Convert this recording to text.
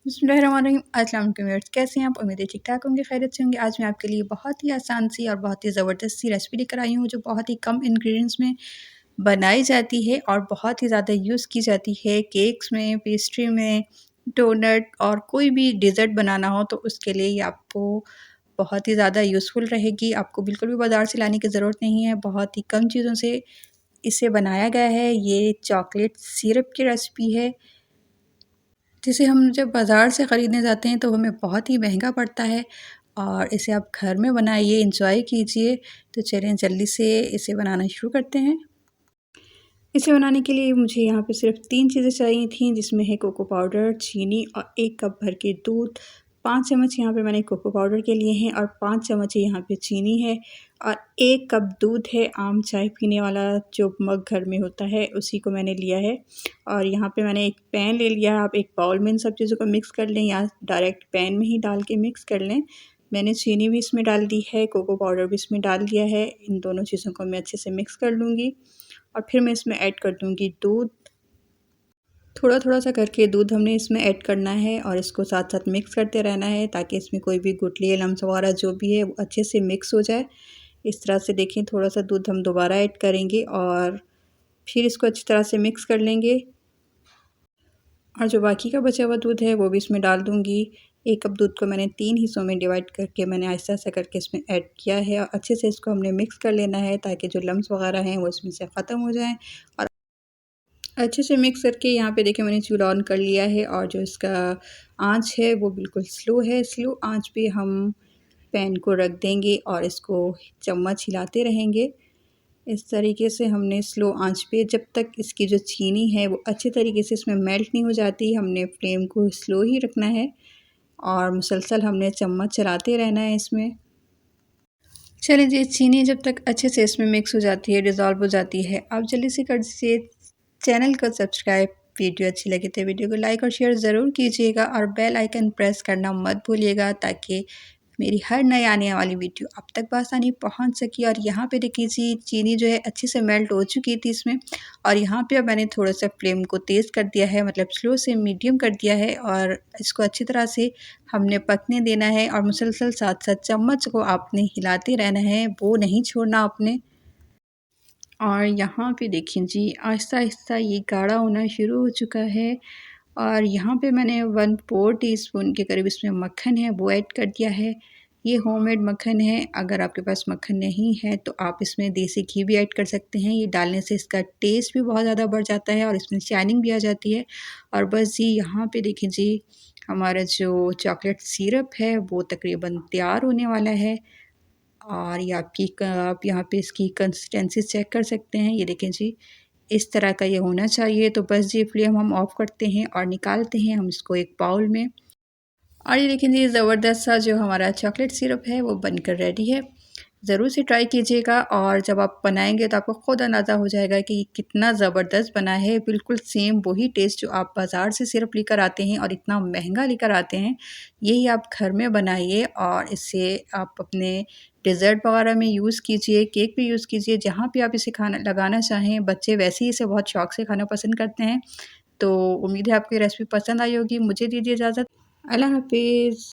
बिस्मिल्लाहिर्रहमानिर्रहीम। अस्सलाम वालेकुम व्यूअर्स, कैसे हैं आप? उम्मीद है ठीक-ठाक होंगे, खैरियत से होंगे। आज मैं आपके लिए बहुत ही आसान सी और बहुत ही ज़बरदस्त सी रेसिपी लेकर आई हूँ, जो बहुत ही कम इंग्रीडिएंट्स में बनाई जाती है और बहुत ही ज़्यादा यूज़ की जाती है केक्स में, पेस्ट्री में, डोनट और कोई भी डेज़र्ट बनाना हो तो उसके लिए ये आपको बहुत ही ज़्यादा यूज़फुल रहेगी। आपको बिल्कुल भी बाज़ार से लाने की ज़रूरत नहीं है, बहुत ही कम चीज़ों से इसे बनाया गया है। ये चॉकलेट सिरप की रेसिपी है, जिसे हम जब बाज़ार से ख़रीदने जाते हैं तो हमें बहुत ही महंगा पड़ता है और इसे आप घर में बनाइए, एंजॉय कीजिए। तो चलें जल्दी से इसे बनाना शुरू करते हैं। इसे बनाने के लिए मुझे यहाँ पे सिर्फ़ 3 चीज़ें चाहिए थीं, जिसमें है कोको पाउडर, चीनी और 1 कप भर के दूध। 5 चम्मच यहाँ पे मैंने कोको पाउडर के लिए हैं और 5 चम्मच यहाँ पे चीनी है और 1 कप दूध है। आम चाय पीने वाला जो मग घर में होता है उसी को मैंने लिया है। और यहाँ पे मैंने एक पैन ले लिया है। आप एक बाउल में इन सब चीज़ों को मिक्स कर लें या डायरेक्ट पैन में ही डाल के मिक्स कर लें। मैंने चीनी भी इसमें डाल दी है, कोको पाउडर भी इसमें डाल दिया है। इन दोनों चीज़ों को मैं अच्छे से मिक्स कर लूँगी और फिर मैं इसमें ऐड कर दूँगी दूध। थोड़ा-थोड़ा सा करके दूध हमने इसमें ऐड करना है और इसको साथ-साथ मिक्स करते रहना है, ताकि इसमें कोई भी गुठली, लम्स वगैरह जो भी है वो अच्छे से मिक्स हो जाए। इस तरह से देखें, थोड़ा-सा दूध हम दोबारा ऐड करेंगे और फिर इसको अच्छी तरह से मिक्स कर लेंगे और जो बाकी का बचा हुआ दूध है वो भी इसमें डाल दूँगी। 1 कप दूध को मैंने 3 हिस्सों में डिवाइड करके मैंने आहिस्ता-आहिस्ता करके इसमें ऐड किया है और अच्छे से इसको हमने मिक्स कर लेना है, ताकि जो लम्स वगैरह हैं वो इसमें से ख़त्म हो जाएँ। और अच्छे से मिक्स करके यहाँ पे देखिए मैंने चूल्हा ऑन कर लिया है और जो इसका आँच है वो बिल्कुल स्लो है। स्लो आँच पे हम पैन को रख देंगे और इसको चम्मच हिलाते रहेंगे। इस तरीके से हमने स्लो आँच पे, जब तक इसकी जो चीनी है वो अच्छे तरीके से इसमें मेल्ट नहीं हो जाती, हमने फ्लेम को स्लो ही रखना है और मुसलसल हमने चम्मच चलाते रहना है इसमें। चलिए जी, चीनी जब तक अच्छे से इसमें मिक्स हो जाती है, डिज़ॉल्व हो जाती है, आप जल्दी से कर दीजिए चैनल को सब्सक्राइब। वीडियो अच्छी लगी तो वीडियो को लाइक और शेयर ज़रूर कीजिएगा और बेल आइकन प्रेस करना मत भूलिएगा, ताकि मेरी हर नई आने वाली वीडियो आप तक बआसानी पहुंच सके। और यहाँ पे देखिए जी, चीनी जो है अच्छे से मेल्ट हो चुकी थी इसमें और यहाँ पे अब मैंने थोड़ा सा फ्लेम को तेज़ कर दिया है, मतलब स्लो से मीडियम कर दिया है और इसको अच्छी तरह से हमने पकने देना है और मुसलसल साथ-साथ चम्मच को आपने हिलाते रहना है, वो नहीं छोड़ना आपने। और यहाँ पे देखिए जी, आहिस्ता-आहिस्ता ये गाढ़ा होना शुरू हो चुका है और यहाँ पे मैंने 1/4 टीस्पून के करीब इसमें मक्खन है वो ऐड कर दिया है। ये होममेड मक्खन है, अगर आपके पास मक्खन नहीं है तो आप इसमें देसी घी भी ऐड कर सकते हैं। ये डालने से इसका टेस्ट भी बहुत ज़्यादा बढ़ जाता है और इसमें शाइनिंग भी आ जाती है। और बस जी, यहाँ पे देखिए जी, हमारा जो चॉकलेट सिरप है वो तकरीबन तैयार होने वाला है और ये आप यहाँ पे इसकी कंसिस्टेंसी चेक कर सकते हैं। ये देखें जी, इस तरह का ये होना चाहिए। तो बस जी, फ्लेम हम ऑफ़ करते हैं और निकालते हैं हम इसको एक बाउल में। और ये देखें जी, ज़बरदस्त सा जो हमारा चॉकलेट सिरप है वो बनकर रेडी है। ज़रूर से ट्राई कीजिएगा और जब आप बनाएँगे तो आपको ख़ुद अंदाज़ा हो जाएगा कि कितना ज़बरदस्त बना है। बिल्कुल सेम वही टेस्ट जो आप बाज़ार से सिरप लेकर आते हैं और इतना महंगा लेकर आते हैं, यही आप घर में बनाइए और इससे आप अपने डेज़र्ट वग़ैरह में यूज़ कीजिए, केक पे यूज़ कीजिए, जहाँ पे आप इसे खाना लगाना चाहें। बच्चे वैसे ही इसे बहुत शौक से खाना पसंद करते हैं। तो उम्मीद है आपको ये रेसिपी पसंद आई होगी। मुझे दीजिए इजाज़त। अल्लाह हाफ़िज़।